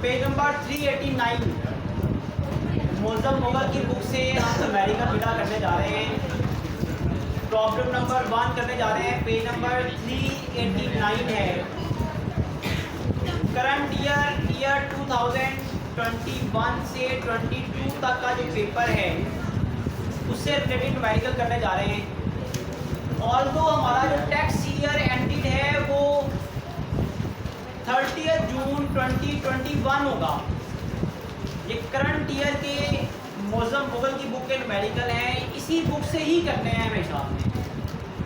Page number 389 Moazzam Mughal की book से हम अमेरिका बिदा करने जा रहे हैं। प्रॉब्लम नंबर 1 करने जा रहे हैं। पेज नंबर 389 है। करंट ईयर 2021 से 22 तक का जो पेपर है उससे रिलेटेड न्यूमेरिकल करने जा रहे हैं। ऑल्दो हमारा जो टैक्स ईयर एंडेड है वो 30 जून 2021 होगा। ये करंट ईयर के मौज़म मुगल की बुक के न्यूमेरिकल हैं। इसी बुक से ही करने हैं हमेशा,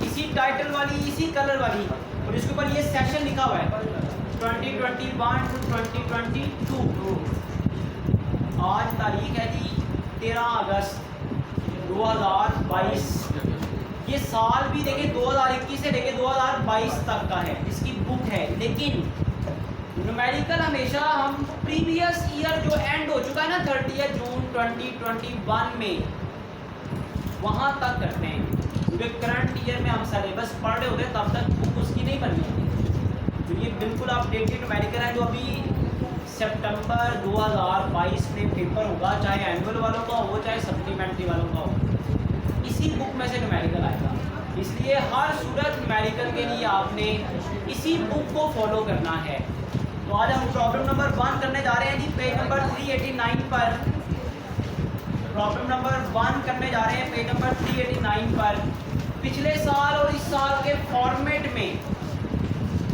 इसी टाइटल वाली, इसी कलर वाली, और इसके ऊपर ये सेक्शन लिखा हुआ है 2021 टू 2022। आज तारीख है जी 13 अगस्त 2022। ये साल भी देखिए 2021 से लेके 2022 तक का है, इसकी बुक है। लेकिन न्यूमेरिकल हमेशा हम प्रीवियस ईयर जो एंड हो चुका है ना 30 जून 2021 में, वहाँ तक करते हैं। क्योंकि करंट ईयर में हम सिलेबस पढ़ रहे होते हैं तब तक बुक उसकी नहीं बननी होती। तो ये बिल्कुल अपडेटेड न्यूमेरिकल है जो अभी सितंबर 2022 में पेपर होगा, चाहे एनुअल वालों का हो चाहे सप्लीमेंट्री वालों का हो, इसी बुक में से न्यूमेरिकल आएगा। इसलिए हर सूरत न्यूमेरिकल के लिए आपने इसी बुक को फॉलो करना है। तो आज हम प्रॉब्लम नंबर 1 करने जा रहे हैं जी, पेज नंबर 389 पर। प्रॉब्लम नंबर 1 करने जा रहे हैं पेज नंबर 389 पर। पिछले साल और इस साल के फॉर्मेट में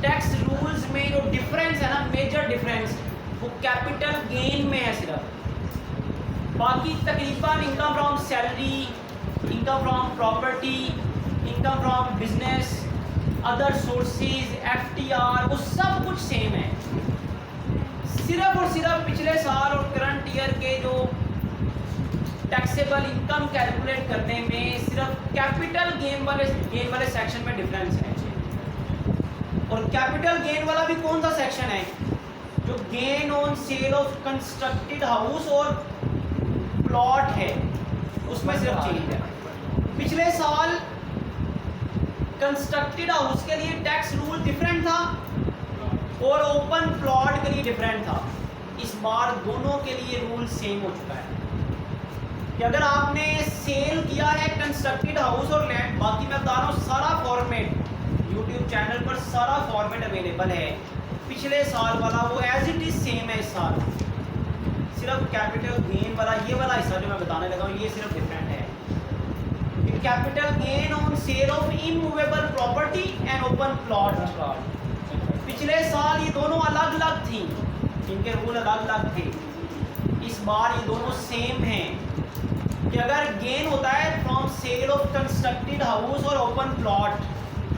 टैक्स रूल्स में जो डिफरेंस है ना, मेजर डिफरेंस, वो कैपिटल गेन में है सिर्फ। बाकी तकरीबन income from salary, income from property, income from business, other sources, FTR, वो सब कुछ सेम है। सिर्फ और सिर्फ पिछले साल और करंट ईयर के जो टैक्सेबल इनकम कैलकुलेट करने में सिर्फ कैपिटल गेन वाले सेक्शन में डिफरेंस है। और कैपिटल गेन वाला भी कौन सा सेक्शन है? जो gain on sale of constructed house और प्लॉट है, उसमें सिर्फ चेंज है। पिछले साल कंस्ट्रक्टेड हाउस के लिए टैक्स रूल डिफरेंट था और ओपन प्लॉट के लिए डिफरेंट था। इस बार दोनों के लिए रूल सेम हो चुका है कि अगर आपने सेल किया है कंस्ट्रक्टेड हाउस और लैंड, बाकी मैं बता रहा हूँ सारा फॉर्मेट यूट्यूब चैनल पर सारा फॉर्मेट अवेलेबल है। पिछले साल वाला वो एज इट इज सेम है। इस साल सिर्फ कैपिटल गेन वाला ये वाला हिस्सा जो मैं बताने लगा हूँ ये सिर्फ डिफरेंट है। Capital gain on sale of immovable property and open plot. पिछले साल ये दोनों अलग अलग थी, इनके रूल अलग अलग थे। इस बार ये दोनों सेम हैं कि अगर गेन होता है from sale of constructed house और ओपन प्लॉट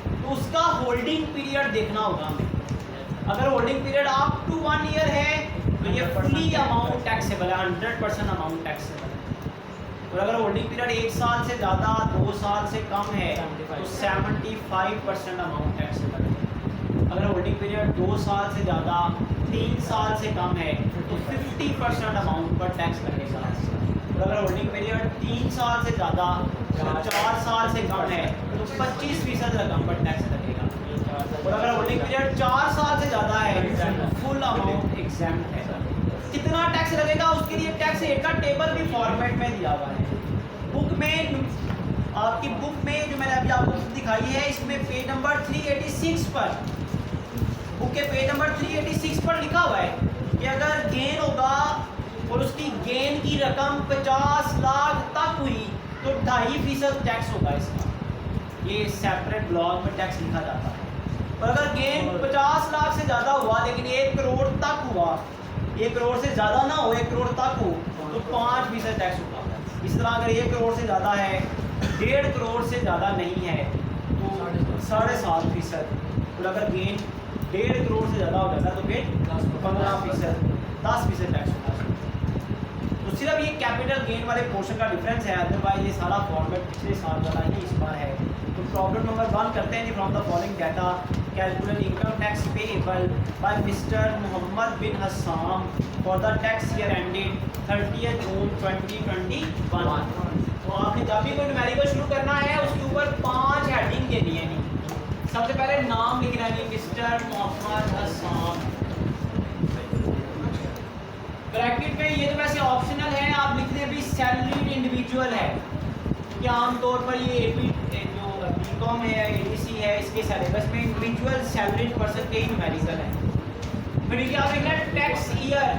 तो उसका होल्डिंग पीरियड देखना होगा हमें। अगर holding period up to 1 year है तो ये फुली अमाउंट टैक्सेबल है, 100% अमाउंट टैक्सेबल है। और अगर होल्डिंग पीरियड 1 साल से ज़्यादा 2 साल से कम है तो 75% अमाउंट टैक्सेबल है। अगर होल्डिंग पीरियड 2 साल से ज़्यादा 3 साल से कम है तो 50% अमाउंट पर टैक्स लगेगा। और अगर होल्डिंग पीरियड 3 साल से ज़्यादा 4 साल से कम है तो 25% रकम पर टैक्स लगेगा। और अगर होल्डिंग पीरियड 4 साल से ज़्यादा है तो फुल अमाउंट एग्जैम्प्ट है। कितना टैक्स लगेगा उसके लिए टैक्स रेट का टेबल भी फॉर्मेट में दिया हुआ है। बुक में, आपकी बुक में जो मैंने अभी आपको दिखाई है, इसमें पेज नंबर 386 पर, बुक के पेज नंबर 386 पर लिखा हुआ है कि अगर गेन होगा और उसकी गेन की रकम 50 लाख तक हुई तो 2.5% टैक्स होगा इसका। ये सेपरेट ब्लॉक में टैक्स लिखा जाता है। और अगर गेन 50 लाख से ज़्यादा हुआ लेकिन 1 करोड़ तक हुआ, 1 करोड़ से ज़्यादा ना हो, 1 करोड़ तक हो तो 5% टैक्स होगा। इस तरह अगर 1 करोड़ से ज़्यादा है, 1.5 करोड़ से ज़्यादा नहीं है तो 7.5%। और अगर गेन 1.5 करोड़ से ज़्यादा हो जाता है तो फिर 15%, 10% टैक्स होगा। तो सिर्फ ये कैपिटल गेन वाले पोर्शन का डिफरेंस है, अदरवाइज ये सारा फॉर्मेट पिछले साल वाला ही इस बार है। तो प्रॉब्लम नंबर 1 करते हैं। From the following data calculate income tax payable by mister Mohammad bin Hassam for the tax year ended 30 June 2021। तो आपने जब भी कोई न्यूमेरिकल शुरू करना है उसके ऊपर 5 हेडिंग देनी है। सबसे पहले नाम लिखना है मिस्टर मोहम्मद हस्साम, ब्रैकेट में ये तो वैसे ऑप्शनल है, आप लिख दें भी सैलरीड इंडिविजुअल है, क्योंकि आमतौर पर ये जो बीकॉम है या एडीसी है इसके सिलेबस में इंडिविजुअल सैलरीड पर्सन के ही न्यूमेरिकल है। फिर देखिए आप लिखना टैक्स ईयर,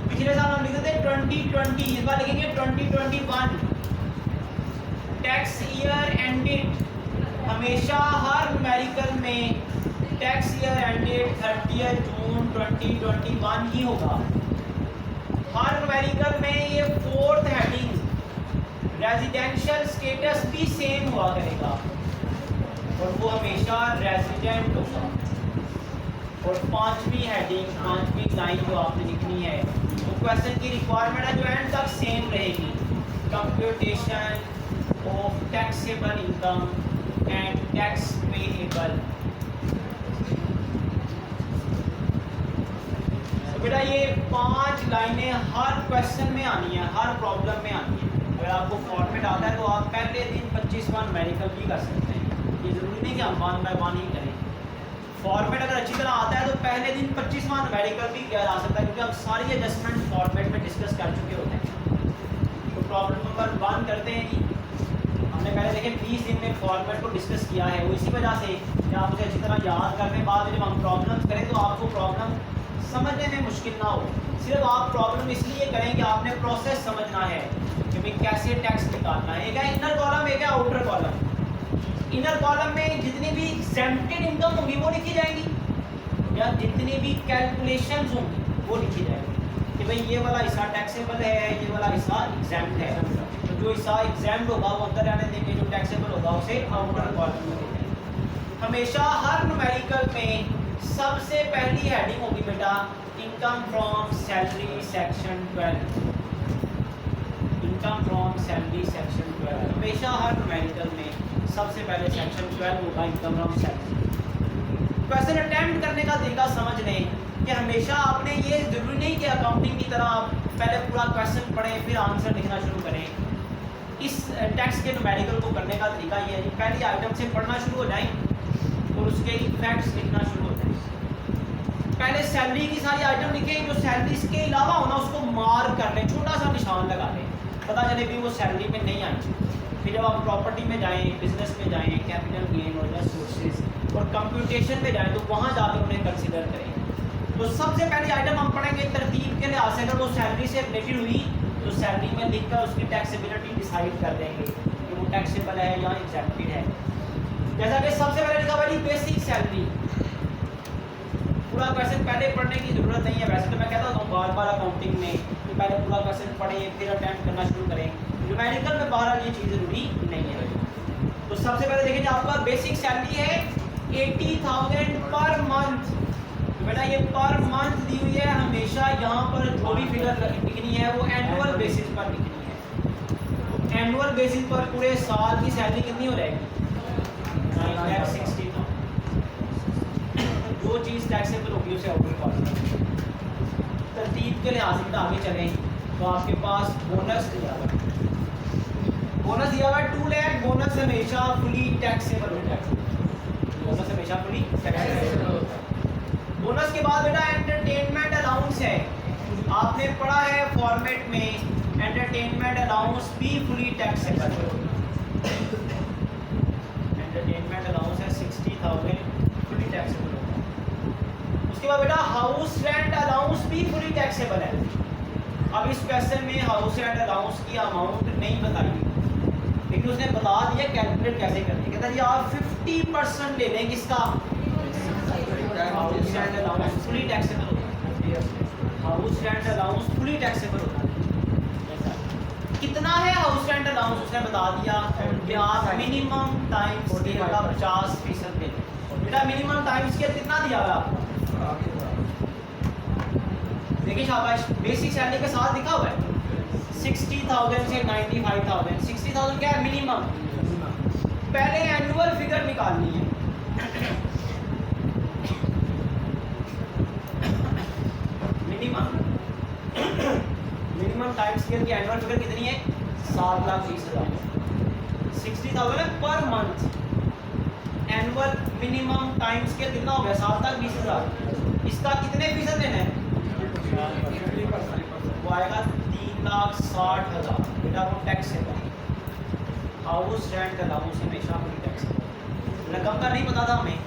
पिछले साल हम लिखते थे 2020, इस बार लिखेंगे 2021। टैक्स ईयर एंडेड, हमेशा हर न्यूमेरिकल में टैक्स ईयर एंडेड 30 जून 2021 ही होगा। हर न्यूमेरिकल में ये फोर्थ हेडिंग रेजिडेंशियल स्टेटस भी सेम हुआ करेगा और वो हमेशा रेजिडेंट होगा। और पांचवी हेडिंग, पांचवी लाइन जो आपने लिखनी है वो क्वेश्चन की रिक्वायरमेंट है जो एंड तक सेम रहेगी, computation of taxable income and tax payable. तो बेटा ये 5 लाइनें हर क्वेश्चन में आनी है, हर प्रॉब्लम में आनी है। अगर आपको फॉर्मेट आता है तो आप पहले दिन 25वां न्यूमेरिकल भी कर सकते हैं, ये ज़रूरी नहीं कि हम 1 बाय 1 ही करें। फॉर्मेट अगर अच्छी तरह आता है तो पहले दिन 25वां न्यूमेरिकल भी किया जा सकता है, क्योंकि हम सारी एडजस्टमेंट फॉर्मेट में डिस्कस कर चुके होते हैं। तो प्रॉब्लम नंबर 1 करते हैं जी। हमने पहले देखे 20 दिन में फॉर्मेट को डिस्कस किया है, वो इसी वजह से कि आप उसे अच्छी तरह याद करने के बाद जब हम प्रॉब्लम करें तो आपको प्रॉब्लम समझने में मुश्किल ना हो। सिर्फ आप प्रॉब्लम इसलिए करें कि आपने प्रोसेस समझना है कि भाई कैसे टैक्स निकालना है। एक है इनर कॉलम, एक है आउटर कॉलम। इनर कॉलम में जितनी भी एग्जेम्प्टेड इनकम होंगी वो लिखी जाएंगी, या जितनी भी कैलकुलेशंस होंगी वो लिखी जाएंगी कि भाई ये वाला हिस्सा टैक्सेबल है, ये वाला हिस्सा एग्जाम्प्ट है। तो जो हिस्सा एग्जाम्प्ट होगा वो अंदर रहने देंगे, जो टैक्सेबल होगा उसे आउटर कॉलम में देंगे। हमेशा हर न्यूमेरिकल में सबसे पहली हेडिंग होगी बेटा income from salary section 12। Income from salary section 12 हमेशा हर न्यूमेरिकल में सबसे पहले सेक्शन 12 होगा, income from salary. Question attempt करने का तरीका समझ लें कि हमेशा आपने ये जरूरी नहीं कि अकाउंटिंग की तरह आप पहले पूरा क्वेश्चन पढ़ें फिर आंसर लिखना शुरू करें। इस टैक्स के न्यूमेरिकल को करने का तरीका ये है, पहली आइटम से पढ़ना शुरू हो जाएं और उसके इफेक्ट्स लिखना शुरू हो जाएं। पहले सैलरी की सारी आइटम लिखें, जो सैलरी इसके अलावा होना उसको मार्क कर लें, छोटा सा निशान लगा लें, पता चले भी वो सैलरी में नहीं आई। फिर जब आप प्रॉपर्टी में जाएं, बिजनेस में जाएं, कैपिटल गेन और सोर्सेज और कंप्यूटेशन में जाएं तो वहाँ जाकर उन्हें कंसिडर करें। तो सबसे पहली आइटम हम पढ़ेंगे तरतीब के लिहाज से, अगर वो सैलरी से रिलेटेड हुई तो सैलरी में लिखकर उसकी टैक्सेबिलिटी डिसाइड कर देंगे कि वो टैक्सेबल है या एग्जेम्प्टेड है। जैसा कि सबसे पहले लिखा हुआ है बेसिक सैलरी। पूरा क्वेश्चन पहले पढ़ने की ज़रूरत नहीं है, वैसे तो मैं कहता हूँ बार बार अकाउंटिंग में कि पहले पूरा क्वेश्चन पढ़ें फिर अटेम्प्ट करना शुरू करें। न्यूमेरिकल में बार ये चीज़ ज़रूरी नहीं है। तो सबसे पहले देखिए आपका बेसिक सैलरी है 80,000 पर मंथ। तो बेटा ये पर मंथ दी हुई है, हमेशा यहाँ पर जो भी फिगर लिखनी है वो एनुअल बेसिस पर लिखनी है। एनुअल बेसिस पर पूरे साल की सैलरी कितनी हो जाएगी? 9,60,000। जो चीज़ टैक्सेबल होगी उसे आउटर कॉस्ट। तरतीब के लिहाज से आगे चलें तो आपके पास बोनस दिया हुआ है, बोनस दिया हुआ है 2 लाख। बोनस हमेशा फुली टैक्सेबल होता है, बोनस हमेशा फुली टैक्सेबल होता है। बोनस के बाद बेटा एंटरटेनमेंट अलाउंस है, आपने पढ़ा है फॉर्मेट में एंटरटेनमेंट अलाउंस भी फुली टैक्सेबल होता है। एंटरटेनमेंट अलाउंस है 60,000 फुली टैक्सेबल होता है। उसके बाद बेटा हाउस रेंट अलाउंस भी फुली टैक्सेबल है। अब इस क्वेश्चन में हाउस रेंट अलाउंस की अमाउंट नहीं बताई, लेकिन उसने बता दिया कैलकुलेट कैसे करनी है। कहता है आप 50% ले लें किसका? House rent allowance fully taxable होता है। House rent allowance fully taxable होता है। कितना है हाउस रेंट अलाउंस उसने बता दिया कि आप मिनिमम टाइम स्केल का 50% ले लें। बेटा मिनिमम टाइम स्केल कितना दिया हुआ है आपको? देखिए शाबाश, बेसिक सैलरी के साथ लिखा हुआ है 60,000 से 95,000। 60,000 क्या है? मिनिमम। पहले एनुअल फिगर निकालनी है। मिनिमम टाइम स्केल की एनुअल फिगर कितनी है? 7,20,000। 60,000 per month. Annual minimum time scale कितना हो गया? 7,20,000। इसका कितने फीसद लेना है? वो आएगा 3,60,000 बेटा, वो टैक्स है। हाउस रेंट अलाउंस हमेशा कोई टैक्स है। रकम का नहीं पता था हमें,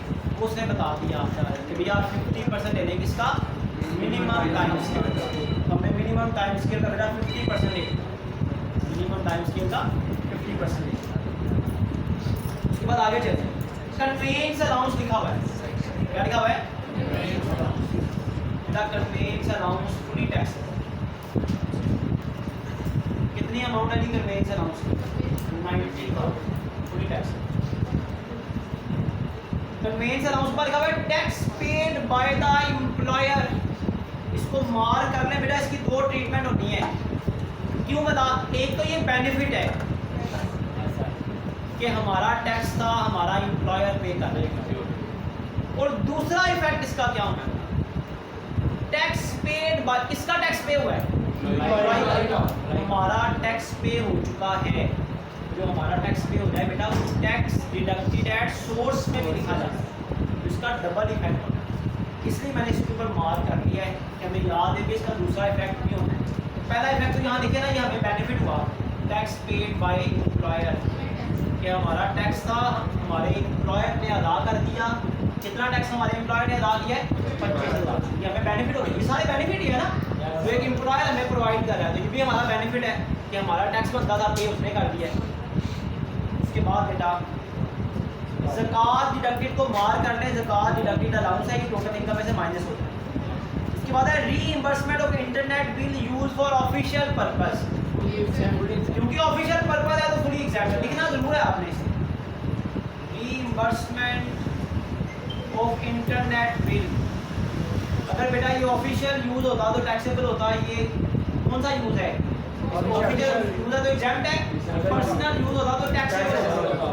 उसने बता दिया कि भैया 50% ले लेंगे इसका मिनिमम टाइम स्केल का। तो हमने मिनिमम टाइम स्केल का बेटा 50% ले लिया, मिनिमम टाइम स्केल का 50% ले लिया। उसके बाद आगे चलते हैं, कन्वेंस अलाउंस लिखा हुआ है। क्या लिखा हुआ है बेटा? Convince allowance fully tax. कितनी अमाउंट है जी कन्वेंस अलाउंस की? 90,000 फुली टैक्स। कन्वेंस अलाउंस पर लिखा हुआ है tax paid by the employer. इसको मार कर ले बेटा, इसकी दो ट्रीटमेंट होती है। क्यों बता? एक तो ये बेनिफिट है कि हमारा टैक्स था, हमारा एम्प्लॉयर पे कर देगा, और दूसरा इफेक्ट इसका क्या होना है? टैक्स पेड बाय, किसका टैक्स पे हुआ है? हमारा टैक्स पे हो चुका है। जो हमारा टैक्स पे हो जाए बेटा, वो टैक्स डिडक्टेड एट सोर्स में भी लिखा जाता है, तो इसका डबल इफेक्ट होता है। इसलिए मैंने इसके ऊपर मार्क कर लिया है कि हमें याद है कि इसका दूसरा इफेक्ट भी होना है। पहला इफेक्ट तो यहाँ लिखे ना, ये हमें बेनिफिट हुआ टैक्स पेड बाय एम्प्लॉयर, कि हमारा टैक्स था, हमारे एम्प्लॉयर ने अदा कर दिया। कितना टैक्स हमारे एम्प्लॉयर ने अदा किया है? 25,000। ये हमें बेनिफिट हो गया। ये सारे बेनिफिट ही है ना, जो एक एम्प्लॉयर हमें प्रोवाइड कर रहा है, तो ये भी हमारा बेनिफिट है कि हमारा टैक्स बनता था, पे उसने कर दिया है। उसके बाद बेटा ज़कात डिडक्टेड को मार करने, ज़कात डिडक्टेड अलाउंस है कि टोटल इनकम में से माइनस होता है। इसके बाद है reimbursement of internet bill use for official purpose. क्योंकि ऑफिशियल पर्पस है तो फुली एग्जैम्प्ट लिखना जरूर है आपने इसे। रीइंबर्समेंट ऑफ इंटरनेट बिल, अगर बेटा ये ऑफिशियल यूज होता तो टैक्सेबल होता। ये कौन सा यूज है? ऑफिशियल यूज है तो एग्जैम्प्ट है। पर्सनल यूज होता तो टैक्सेबल होता।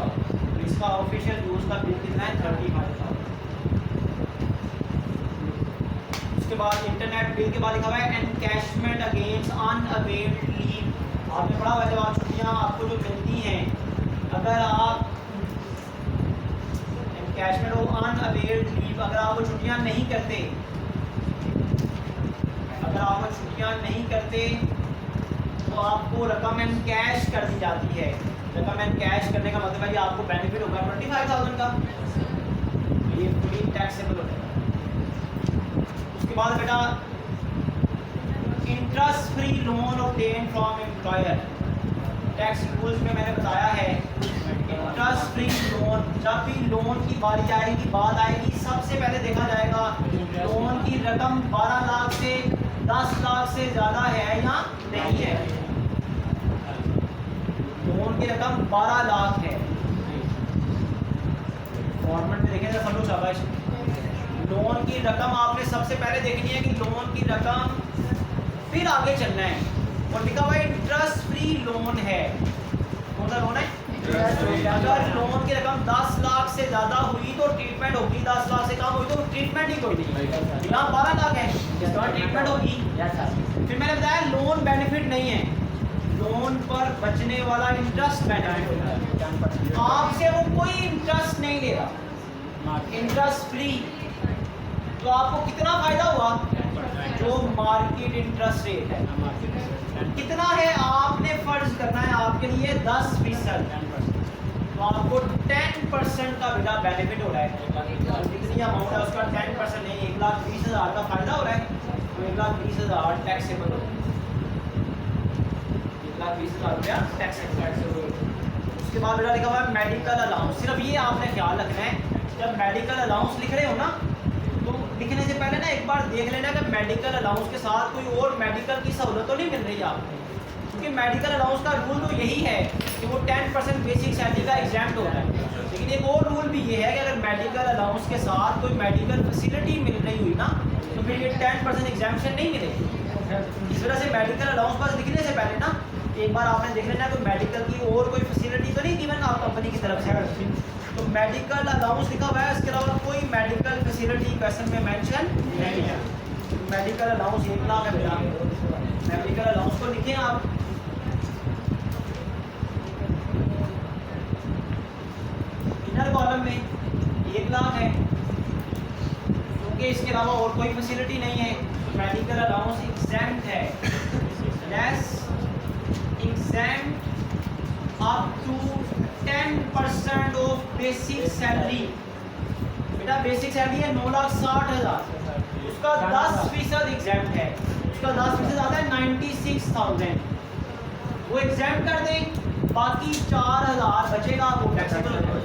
इसका ऑफिशियल यूज का बिल कितना है? 35,000। उसके बाद इंटरनेट बिल के बाद लिखा हुआ है एनकैशमेंट अगेंस्ट अनअवेल्ड लीव। आपने पढ़ा हुआ है, जब आप छुट्टियाँ आपको जो मिलती हैं, अगर आप एनकैशमेंट ऑफ अनअवेल्ड लीव, अगर आप वो छुट्टियाँ नहीं करते, अगर आप वो छुट्टियाँ नहीं करते तो आपको रकम एन कैश कर दी जाती है। रकम एन कैश करने का मतलब है कि आपको बेनिफिट होगा 25,000 का, ये फुली टैक्सेबल हो जाएगा। उसके बाद बेटा interest free loan obtain from employer. Tax rules में मैंने बताया है इंटरेस्ट फ्री लोन, जब भी लोन की बारी आएगी, बात आएगी, सबसे पहले देखा जाएगा लोन की रकम 12 लाख से 10 लाख से ज़्यादा है या नहीं है। लोन की रकम 12 लाख है, फॉर्मेट में देखें सब लोग शाबाश। लोन की रकम आपने सबसे पहले देखनी है कि लोन की रकम, फिर आगे चलना है। और लिखा हुआ है इंटरेस्ट फ्री लोन है। कौन सा लोन है? अगर लोन की रकम 10 लाख से ज़्यादा हुई तो ट्रीटमेंट होगी, 10 लाख से कम हुई तो ट्रीटमेंट ही कोई नहीं। यहाँ 12 लाख है, इसका ट्रीटमेंट होगी। फिर मैंने बताया लोन बेनिफिट नहीं है, लोन पर बचने वाला इंटरेस्ट बेनिफिट होता है। आपसे वो कोई इंटरेस्ट नहीं ले रहा, इंटरेस्ट फ्री। तो आपको कितना फायदा हुआ? जो मार्केट इंटरेस्ट रेट है कितना है, आपने फर्ज करना है आपके लिए 10%, तो आपको 10% का बेटा बेनिफिट हो रहा है। कितनी अमाउंट है उसका? 10% नहीं, 1,20,000 का फायदा हो रहा है, तो 1,20,000 टैक्सेबल हो, 1,20,000 रुपया टैक्सेबल। उसके बाद बेटा लिखा हुआ है मेडिकल अलाउंस। सिर्फ ये आपने ख्याल रखना है, जब मेडिकल अलाउंस लिख रहे हो ना, तो लिखने से पहले ना एक बार देख लेना कि मेडिकल अलाउंस के साथ कोई और मेडिकल की सहूलत तो नहीं मिल रही है आपको। क्योंकि मेडिकल अलाउंस का रूल तो यही है कि वो 10% बेसिक सैलरी का एग्जैम्प्ट होता है। लेकिन एक और रूल भी ये है कि अगर मेडिकल अलाउंस के साथ कोई मेडिकल फैसिलिटी मिल रही हुई ना, तो फिर ये 10% एग्जाम्पशन नहीं मिलेगी। इस वजह से मेडिकल अलाउंस पर लिखने से पहले ना एक बार आपने देख लेना कोई मेडिकल की और कोई फैसिलिटी तो नहीं गिवन आप कंपनी की तरफ से। तो मेडिकल अलाउंस लिखा हुआ है, इसके अलावा कोई मेडिकल फैसिलिटी क्वेश्चन में मेंशन नहीं है। मेडिकल अलाउंस 1 लाख है बेटा, मेडिकल अलाउंस को लिखें आप। इनर कॉलम में 1 लाख है, क्योंकि इसके अलावा और कोई फैसिलिटी नहीं है। मेडिकल अलाउंस एग्जैम्प्ट है, less exempt up to 10% of basic salary. बेटा बेसिक सैलरी है 9,60,000, उसका 10% एग्जैम्प्ट है, उसका 10% आता है 96,000, वो एग्जैम्प्ट कर दें, बाकी 4,000 बचेगा वो टैक्सेबल हो जाएगा।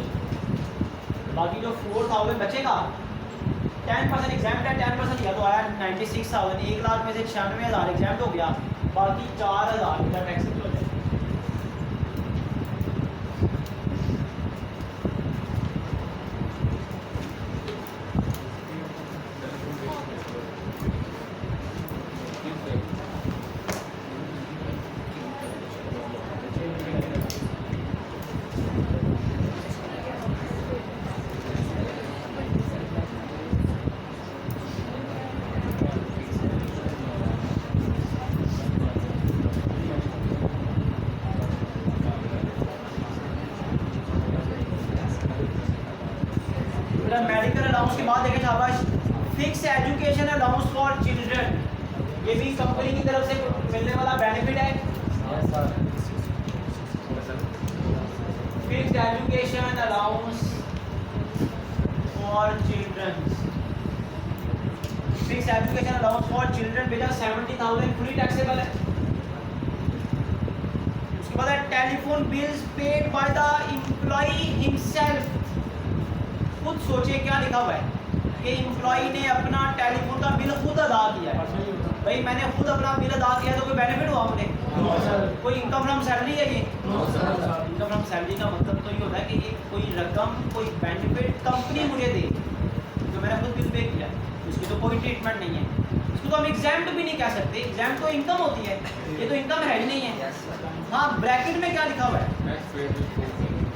बाकी जो 4,000 बचेगा 10% एग्जैम्प्ट है, 10% या तो आया 96,000, 1 लाख में से 96,000 एग्जैम्प्ट हो गया, बाकी 4,000 का टैक्सेबल हो जाएगा। मेडिकल अलाउंस के बाद देखें शाबाश, fix education allowance for children, ये भी कंपनी की तरफ से मिलने वाला बेनिफिट है। Fix education allowance for children, fix education allowance for children बेटा 70,000 फुली टैक्सेबल है। उसके बाद है telephone bills paid by the employee himself. खुद सोचिए क्या लिखा हुआ है कि एम्प्लॉई ने अपना टेलीफोन का बिल खुद अदा किया है। भाई मैंने खुद अपना बिल अदा किया तो कोई बेनिफिट हुआ मुझे? कोई इनकम फ्रॉम सैलरी है ये? इनकम फ्रॉम सैलरी का मतलब तो ये होता है कि ये कोई रकम, कोई बेनिफिट कंपनी मुझे दे जो मैंने खुद बिल पे किया, उसकी तो कोई ट्रीटमेंट नहीं है। इसको तो हम एग्जाम्प्ट भी नहीं कह सकते, एग्जाम्प्ट तो इनकम होती है, ये तो इनकम है ही नहीं है। हाँ ब्रैकेट में क्या लिखा हुआ है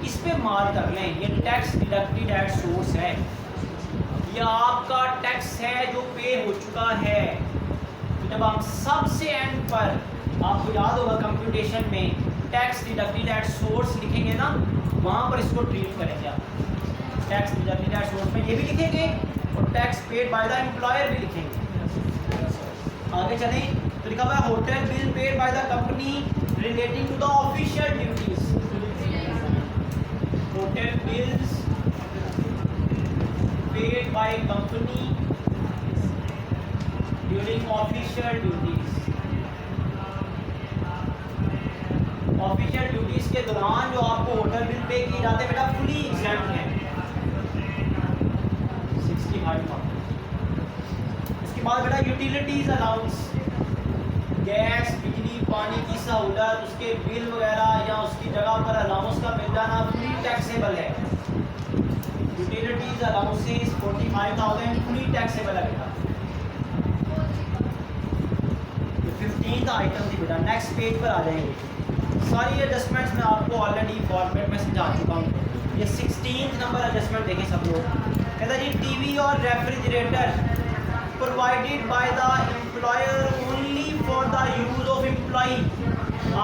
इस पे मार कर लें, ये टैक्स डिडक्टेड एट सोर्स है, ये आपका टैक्स है जो पे हो चुका है। तो जब हम सबसे एंड पर, आपको याद होगा कंप्यूटेशन में टैक्स डिडक्टेड एट सोर्स लिखेंगे ना, वहाँ पर इसको ट्रीट करेंगे आप। टैक्स डिडक्टेड एट सोर्स में ये भी लिखेंगे और tax paid by the employer भी लिखेंगे। आगे चलें तो लिखा हुआ है hotel bill paid by the company relating to the official duties. Hotel bills paid by company during official duties. Official duties के दौरान जो आपको होटल बिल पे किए जाते हैं बेटा फुली एग्जैम्प्ट है 65,000। उसके बाद बेटा यूटिलिटीज अलाउंस, गैस बिजली पानी की सहूलत, उसके बिल वगैरह या उसकी जगह पर अलाउंस का मिल जाना फुली टैक्सेबल है। यूटिलिटीज अलाउंसेस 45,000 फुली टैक्सेबल है बेटा। 15th आइटम थी बेटा, नेक्स्ट पेज पर आ जाएंगे। सारी एडजस्टमेंट्स मैं आपको ऑलरेडी फॉर्मेट में समझा चुका हूँ। ये 16th नंबर एडजस्टमेंट देखें सब लोग, कहता जी टीवी और refrigerator provided by the employer only for the use of employee.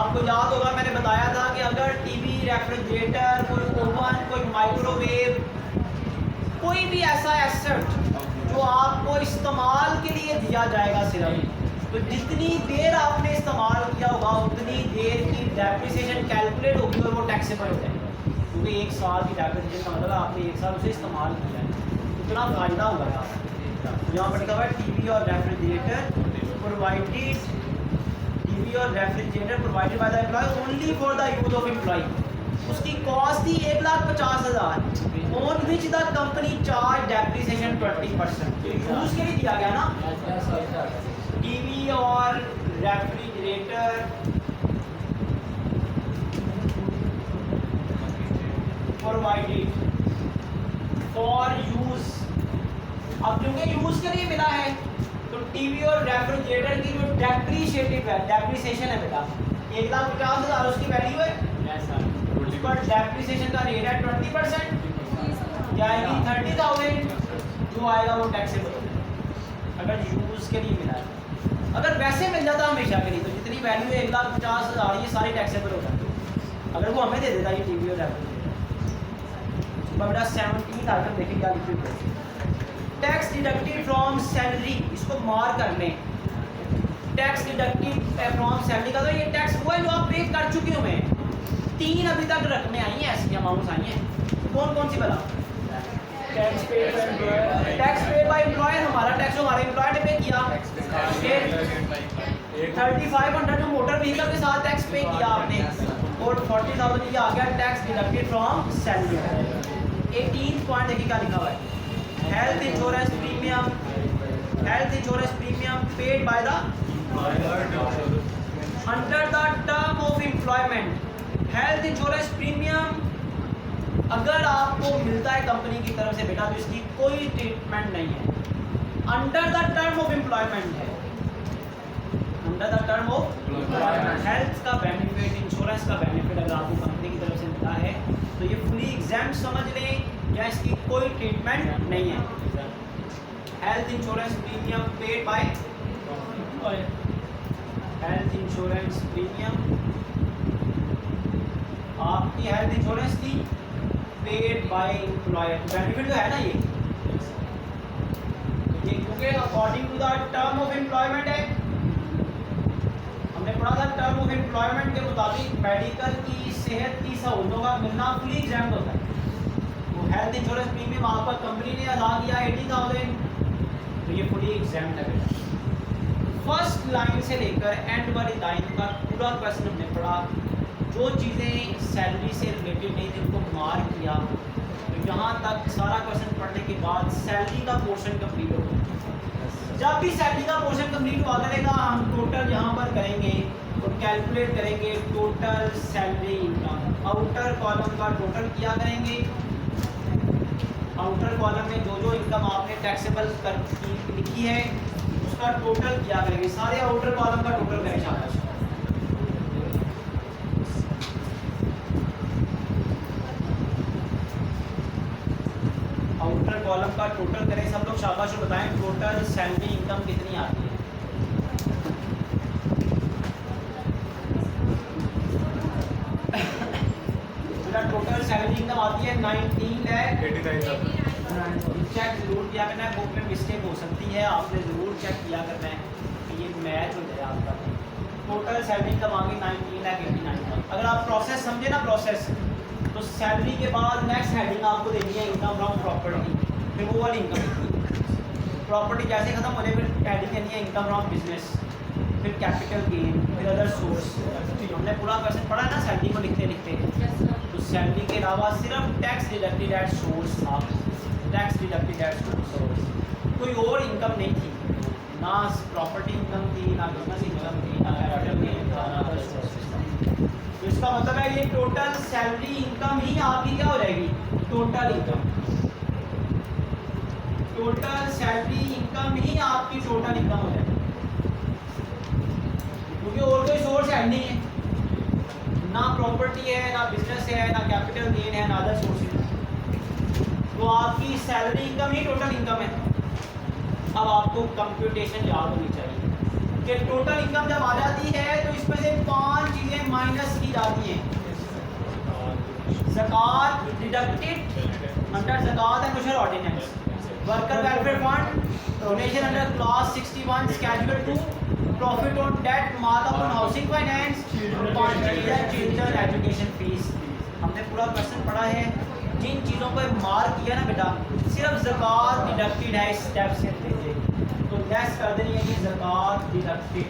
आपको याद होगा मैंने बताया था कि अगर टीवी, रेफ्रिजरेटर, कोई ओवन, कोई माइक्रोवेव, कोई भी ऐसा एसेट जो आपको इस्तेमाल के लिए दिया जाएगा सिर्फ, तो जितनी देर आपने इस्तेमाल किया होगा उतनी देर की डेप्रिसिएशन कैलकुलेट होगी और वो टैक्सेबल हो जाएगी। क्योंकि 1 साल की डेप्रिसिएशन का मतलब आपने 1 साल उसे इस्तेमाल किया है, उतना फ़ायदा होगा। यहाँ पर लिखा हुआ है टीवी और रेफ्रिजरेटर प्रोवाइडेड, टीवी और refrigerator provided by the employ only for the use of employ. उसकी कॉस्ट थी 1,50,000 on which the company charge depreciation 20%। Use के लिए दिया गया ना, टीवी और रेफ्रिजरेटर प्रोवाइडेड फॉर यूज। अब क्योंकि यूज के लिए मिला है तो टीवी और रेफ्रिजरेटर की जो डेप्रिशिएटिव है, डेप्रिसिएशन है बेटा 1,50,000 उसकी वैल्यू है, उस पर डेप्रिसिएशन का रेट है 20%, जाएगी 30,000, जो आएगा वो टैक्सेबल हो जाएगा अगर यूज के लिए मिला है। अगर वैसे मिल जाता हमेशा के लिए तो जितनी वैल्यू है 1,50,000 ये सारी टैक्सेबल हो जाती। अगर वो हमें दे देता ये टीवी और रेफ्रिजरेटर। बेटा 17th आइटम देखिए क्या लिखी हुई है, टैक्स डिडक्टेड फ्रॉम सैलरी। इसको मार कर लें, टैक्स डिडक्टेड फ्रॉम सैलरी का, तो ये टैक्स हुआ है जो आप पे कर चुके हो। मैं 3 अभी तक रकमें आई हैं, ऐसी अमाउंट्स आई हैं। कौन कौन सी बता? Tax paid by employer, tax paid by employer, हमारा टैक्स हमारे एम्प्लॉयर ने पे किया। 3500 जो मोटर व्हीकल के साथ टैक्स पे किया आपने, और 40,000 ये आ गया tax deducted from salary. 18 point देखिए क्या लिखा हुआ है, health insurance premium, health insurance premium paid by the under the term of employment. Health insurance premium अगर आपको मिलता है कंपनी की तरफ से बेटा, तो इसकी कोई ट्रीटमेंट नहीं है, under the term of employment है, under the term of employment. Health का बेनिफिट, इंश्योरेंस का बेनिफिट अगर आपको कंपनी की तरफ से मिला है तो ये फुली एग्जाम समझ लें, या इसकी कोई ट्रीटमेंट नहीं है। Health insurance premium paid by, health insurance premium, आपकी हेल्थ इंश्योरेंस थी पेड बाय एम्प्लॉयर, बेनिफिट जो है ना ये क्योंकि according to the term of employment है, हमने पढ़ा था टर्म ऑफ एम्प्लॉयमेंट के मुताबिक मेडिकल की, सेहत की सहूलतों का मिलना फुली एग्जाम होता है। वो हेल्थ इंश्योरेंस प्रीमियम आपका कंपनी ने अदा किया 80,000, तो ये फुली एग्जाम है। फर्स्ट लाइन से लेकर एंड वाली लाइन का पूरा क्वेश्चन हमने पढ़ा, जो चीज़ें सैलरी से रिलेटेड नहीं थी उनको मार्क किया। तो यहाँ तक सारा क्वेश्चन पढ़ने के बाद सैलरी का पोर्शन कंप्लीट हो गया। जब भी सैलरी का पोर्शन कंप्लीट हुआ करेगा, हम टोटल यहाँ पर करेंगे और कैलकुलेट करेंगे total salary income. Outer column का टोटल किया करेंगे, आउटर कॉलम में जो जो इनकम आपने टैक्सेबल कर लिखी है उसका टोटल किया करेंगे, सारे आउटर कॉलम का टोटल करेंगे शाबाश। आउटर कॉलम का टोटल करें सब लोग, शाबाश बताएं टोटल सैलरी इनकम कितनी आती है। टोटल सैलरी इनकम आती है 19,89,000। चेक जरूर किया करना है, बुक में मिस्टेक हो सकती है, आपने ज़रूर चेक किया करना है कि ये मैच हो जाए आपका। टोटल सैलरी इनकम आ गई 19,89,000। अगर आप प्रोसेस समझे ना, प्रोसेस, तो सैलरी के बाद नेक्स्ट हेडिंग आपको देनी है इनकम फ्रॉम प्रॉपर्टी, फिर वो वाली इनकम। प्रॉपर्टी जैसे खत्म हो जाए फिर हेडिंग देनी है इनकम फ्रॉम बिजनेस, फिर कैपिटल गेन, फिर अदर सोर्स। हमने पूरा क्वेश्चन पढ़ा है ना सैलरी को लिखते लिखते। तो सैलरी के अलावा सिर्फ टैक्स डिडक्टेड एट सोर्स था, टैक्स डिडक्टेड एट सोर्स, कोई और इनकम नहीं थी, ना प्रॉपर्टी इनकम थी, ना बिजनेस इनकम थी, ना कैपिटल गेन था, ना अदर सोर्स। तो इसका मतलब है ये टोटल सैलरी इनकम ही आपकी क्या हो जाएगी, total income. Total salary income ही आपकी टोटल इनकम हो जाएगी, क्योंकि और कोई सोर्स है नहीं है, ना प्रॉपर्टी है, ना बिजनेस है, ना कैपिटल गेन है, ना अदर सोर्सेज। तो आपकी सैलरी इनकम ही टोटल इनकम है। अब आपको कंप्यूटेशन याद होनी चाहिए कि टोटल इनकम जब आ जाती है तो इसमें से 5 चीज़ें माइनस की जाती हैं। Zakat deducted under Zakat and social ordinance, worker welfare fund, donation under clause 61 schedule 2, profit on debt, markup on housing finance, children education fees. हमने पूरा क्वेश्चन पढ़ा है, जिन चीज़ों पर मार्क किया ना बेटा, सिर्फ ज़कात डिडक्टेड है इस स्टेप से लीजिए, तो लेस कर देनी है कि ज़कात डिडक्टेड।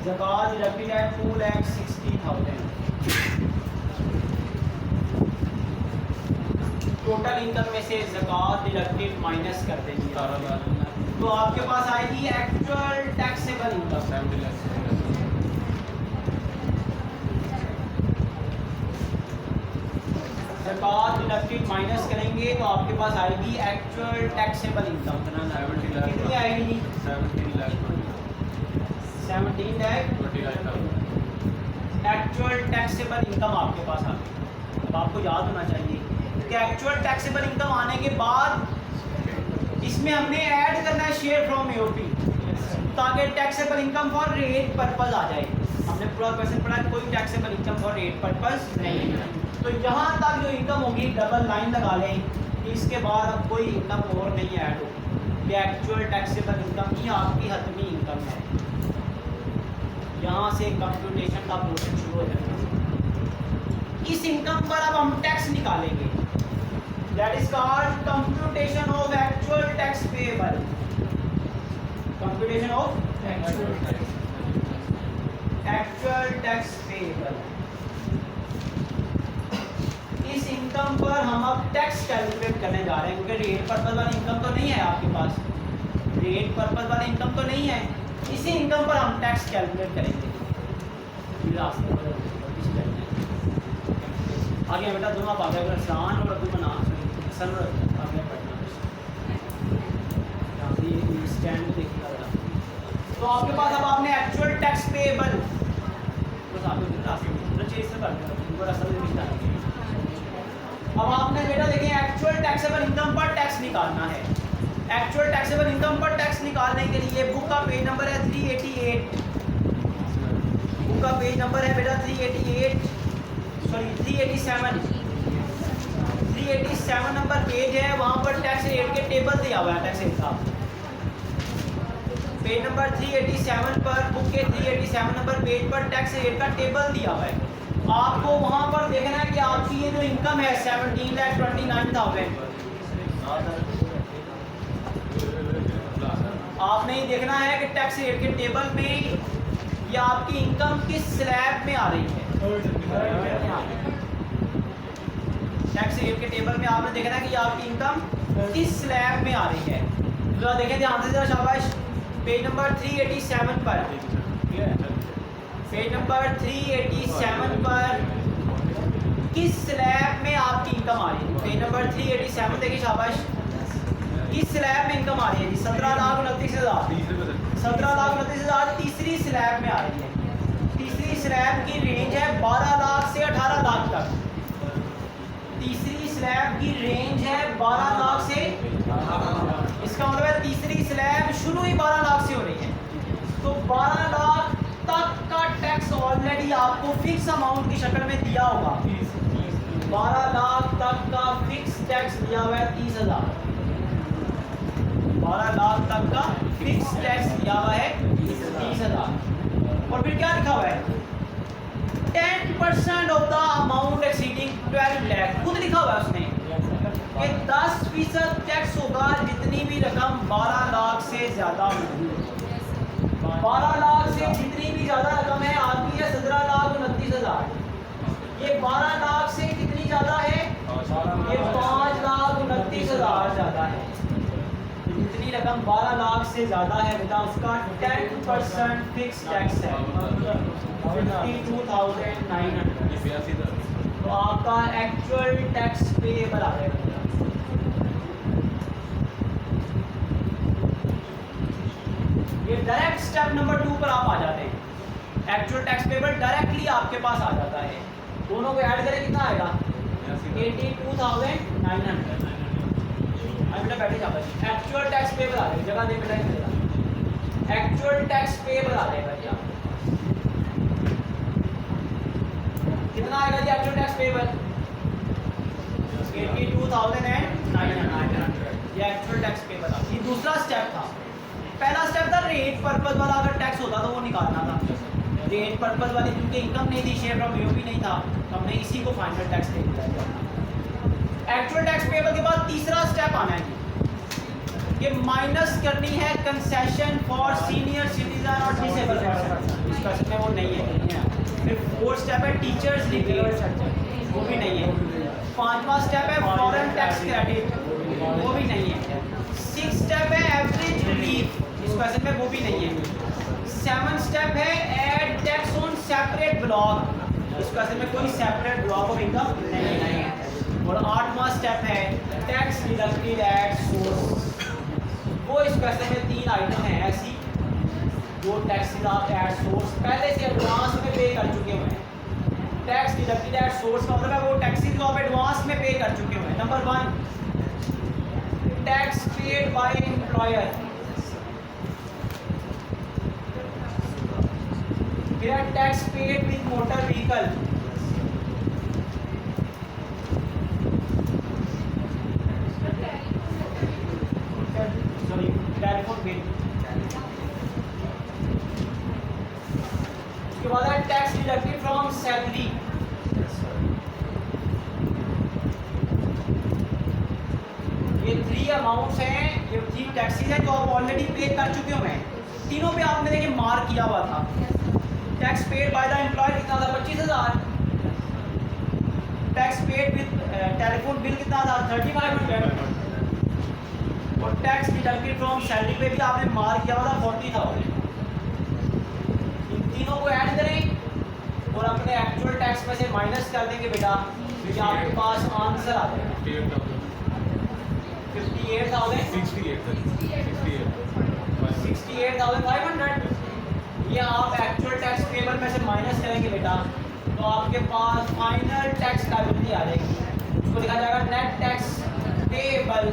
ज़कात डिडक्टेड है 2,60,000। टोटल इनकम में से ज़कात डिडक्टेड माइनस कर देंगे, तो आपके पास आएगी actual taxable income. Zakat deducted minus करेंगे तो आपके पास आएगी एक्चुअल टैक्सेबल इनकम। कितनी आएगी? 17 लाख एक्चुअल टैक्सेबल इनकम आपके पास आ गई। अब आपको याद होना चाहिए कि एक्चुअल टैक्सेबल इनकम आने के बाद इसमें हमने ऐड करना है शेयर फ्रॉम एओपी, ताकि taxable income for rate purpose आ जाए। हमने पूरा क्वेश्चन पढ़ा, कोई taxable income for rate purpose नहीं है। तो यहाँ तक जो इनकम होगी डबल लाइन लगा लें कि इसके बाद अब कोई इनकम और नहीं ऐड होगी। कि एक्चुअल टैक्सेबल इनकम ही आपकी हतमी इनकम है। यहाँ से कंप्यूटेशन का पोर्शन शुरू हो जाएगा। इस इनकम पर अब हम टैक्स निकालेंगे। That is called computation of actual tax payable. Computation of actual tax payable. इस इनकम पर हम अब टैक्स कैलकुलेट करने जा रहे हैं, क्योंकि रेट पर्पस वाली इनकम तो नहीं है आपके पास, रेट पर्पस वाली इनकम तो नहीं है। इसी इनकम पर हम टैक्स कैलकुलेट करेंगे। आगे बेटा दोनों आप आगे आसान और अब्दुल मना सन आगे पढ़ना स्टैंड में देखिएगा बेटा। तो आपके पास अब आपने एक्चुअल टैक्स पेएबल बस अब आपने बेटा देखें एक्चुअल टैक्सेबल इनकम पर टैक्स निकालना है। एक्चुअल टैक्सेबल इनकम पर टैक्स निकालने के लिए बुक का पेज नंबर है 388। बुक का पेज नंबर है बेटा 387 नंबर पेज है। वहाँ पर टैक्स रेट के टेबल दिया हुआ है, टैक्स रेट का पेज नंबर 387 पर, बुक के 387 नंबर पेज पर टैक्स रेट का टेबल दिया हुआ है। आपको वहाँ पर देखना है कि आपकी ये जो इनकम है 17,29,000, आपने ये देखना है कि टैक्स रेट के टेबल में ये आपकी इनकम किस स्लैब में आ रही है। टैक्स रेट के टेबल में आपने देखना है कि आपकी इनकम किस स्लैब में आ रही है। जरा देखें ध्यान से, जरा शाबाश। पेज नंबर 387 पर, पेज नंबर 387 पर किस स्लैब में आपकी इनकम आ रही है। पेज नंबर 387 देखिए शाबाश, किस स्लैब में इनकम आ रही है जी। 17,29,000, 17,29,000 तीसरी स्लैब में आ रही है। तीसरी स्लैब की रेंज है 12 लाख से 18 लाख तक। तीसरी स्लैब की रेंज है 12 लाख से, इसका मतलब है तीसरी स्लैब शुरू ही 12 लाख से हो रही है। तो 12 लाख तक का टैक्स ऑलरेडी आपको फिक्स अमाउंट की शक्ल में दिया होगा। 12 लाख तक का फिक्स टैक्स दिया हुआ है 30,000। 12 लाख तक का फिक्स टैक्स दिया हुआ है 30,000। और फिर क्या लिखा हुआ है, 10% of the amount exceeding 12 lakh. खुद लिखा हुआ है उसने कि 10% टैक्स होगा जितनी भी रकम 12 लाख से ज़्यादा होगी। 12 लाख से जितनी भी ज़्यादा रकम है आपकी है 17,29,000। ये 12 लाख से कितनी ज़्यादा है, ये 5,29,000 ज़्यादा है। जितनी रकम 12 लाख से ज़्यादा है बेटा उसका 10% फिक्स टैक्स है 52,900। तो आपका एक्चुअल टैक्स पेएबल आ जाएगा। ये डायरेक्ट स्टेप नंबर 2 पर आप आ जाते हैं। एक्चुअल टैक्स पेएबल डायरेक्टली आपके पास आ जाता है। दोनों को ऐड करें कितना आएगा, 82,900। बेटा बैठे जा, एक्चुअल टैक्स पेएबल आ जाएगा। जगह दे बेटा, एक्चुअल टैक्स पेएबल आ जाएगा जी। कितना आएगा जी एक्चुअल टैक्स पेएबल, 82,900। ये एक्चुअल टैक्स पेएबल आ। ये दूसरा स्टेप था। पहला स्टेप था रेट पर्पस वाला, अगर टैक्स होता तो वो निकालना था। रेट पर्पस वाली क्योंकि इनकम नहीं थी, शेयर फ्रॉम यूपी नहीं था, तो हमने इसी को फाइनल टैक्स दे दिया। एक्चुअल टैक्स पेएबल के बाद तीसरा स्टेप आना है कि माइनस करनी है कंसेशन फॉर सीनियर सिटीजन और डिसेबल पर्सन। इसका इसमें वो नहीं है। फिर फोर्थ स्टेप है टीचर्स रिबेट, वो भी नहीं है। 5वां स्टेप है फॉरेन टैक्स क्रेडिट, वो भी नहीं है। 6 स्टेप है एवरेज रिलीफ, इस क्वेश्चन में वो भी नहीं है। 7 स्टेप है add tax on separate block, इस क्वेश्चन में कोई सेपरेट ब्लॉक ऑफ इनकम नहीं है। और 8वां स्टेप है टैक्स डिडक्टेड एट सोर्स। वो इस क्वेश्चन में 3 आइटम हैं ऐसी जो टैक्स आप एट सोर्स पहले से एडवांस में पे कर चुके हुए हैं। टैक्स डिडक्टेड एट सोर्स का मतलब है वो टैक्सेस जो आप एडवांस में पे कर चुके हुए हैं। Number 1 tax paid by employer, फिर tax paid with motor vehicle, sorry ये 3 अमाउंट्स हैं, ये 3 टैक्सेस हैं जो आप ऑलरेडी पे कर चुके हो। मैं तीनों पे आपने देखिए मार्क किया हुआ था। Tax paid by the employer कितना था? 25,000। Tax paid with telephone bill कितना था? 3500। और टैक्स डिडक्टेड फ्रॉम सैलरी पे भी आपने मार्क किया हुआ था 40,000। इन तीनों को ऐड करें और अपने एक्चुअल टैक्स में से माइनस कर देंगे बेटा, तो आपके पास आंसर आ जाएगा 68,500। ये आप एक्चुअल टैक्स पेबल में से माइनस करेंगे बेटा, तो आपके पास फाइनल टैक्स लायबिलिटी आ जाएगी। उसको लिखा जाएगा net tax payable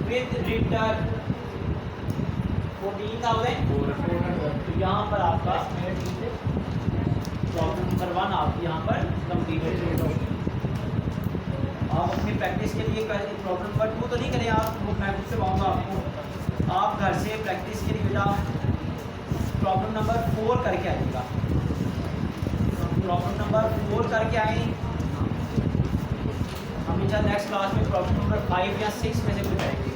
with return 14,000। तो यहाँ पर आपका प्रॉब्लम नंबर 1 आप यहाँ पर कंप्लीट हो। आप अपनी प्रैक्टिस के लिए प्रॉब्लम नंबर 2 तो नहीं करें आप, वो मैं खुद से पाऊँगा आपको। आप घर से प्रैक्टिस के लिए बेटा प्रॉब्लम नंबर 4 करके आइएगा। प्रॉब्लम नंबर 4 करके आए, हम नेक्स्ट क्लास में प्रॉब्लम नंबर 5 या 6 में से कुछ करेंगे।